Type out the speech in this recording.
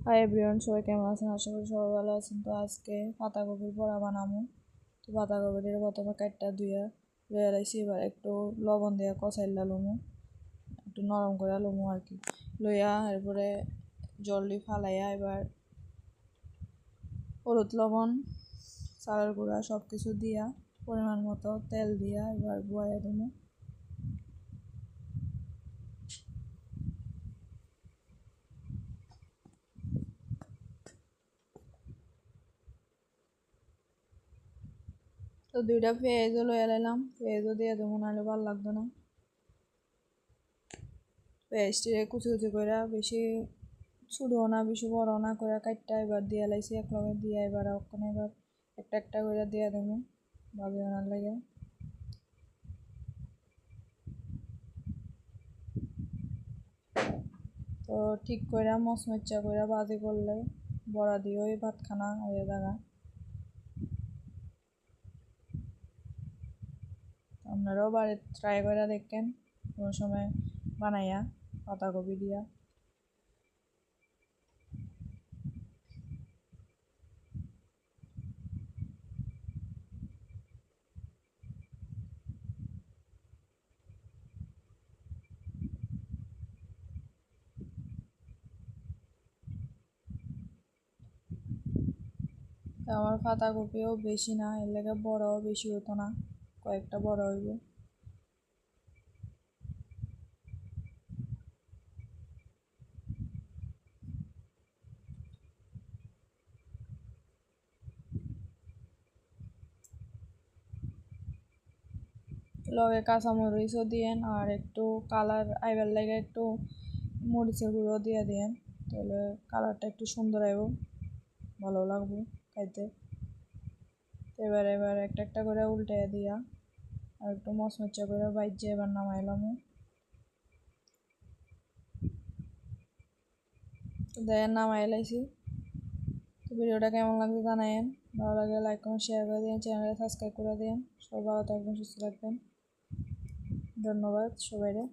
Hi everyone, সবাই কেমন আছেন? আশা করি সবাই ভালো আছেন। তো আজকে পাতাকপির বড়া বানাবো। তো পাতাকপিটা প্রথমে কাটটা ধুয়ে লাইছি। এবার একটু লবণ দিয়ে কষাইলা লমু, একটু নরম করে লমু আর কি। লইয়া এরপরে জলদি ফালাইয়া এবার হলুদ লবণ চালের গুঁড়া সব কিছু দিয়া পরিমাণ মতো তেল দিয়া এবার বয়া দেবো। তো দুইটা পেঁয়াজও লইয়া লাইলাম, পেঁয়াজও দিয়ে দেবো, নাহলে ভালো লাগতো না। পেঁয়াজটি কুচি কুচি করে, বেশি ছোটো না বেশি বড় না করে কাটটা এবার দিয়ে লাইছি এক লগে দিয়ে এবার ওখানে এবার একটা একটা করে দিয়ে দেবো ভাবে ওনার লাগে। তো ঠিক করে মচমচা করে ভাজি করলে বড়া দিয়ে ওই ভাতখানা হয়ে যাবে। আপনারাও বাড়িতে ট্রাই করে দেখেন কোনো সময় বানাইয়া পাতাকপি দিয়া। তো আমার পাতাকপিও বেশি না, এর লেগে বড়ও বেশি হতো না, কয়েকটা বড় হইব। লগে কাঁচামরিচও দিয়েন আর একটু কালার আইবার লাগে একটু মরিচের গুঁড়ো দিয়ে দিয়েন, তাহলে কালারটা একটু সুন্দর আইব, ভালো লাগবে খাইতে। এবার একটা একটা করে উল্টে দিয়া আর একটু মচমচা করে বাইজে এবার নামাইলাম। তো দেখেন নামাই লাইছি। তো ভিডিওটা কেমন লাগবে জানায়েন, ভালো লাগলে লাইক কমেন্ট শেয়ার করে দিন, চ্যানেলটা সাবস্ক্রাইব করে দিন। সবাই ভালো থাকবেন, সুস্থ থাকবেন। ধন্যবাদ সবাইরে।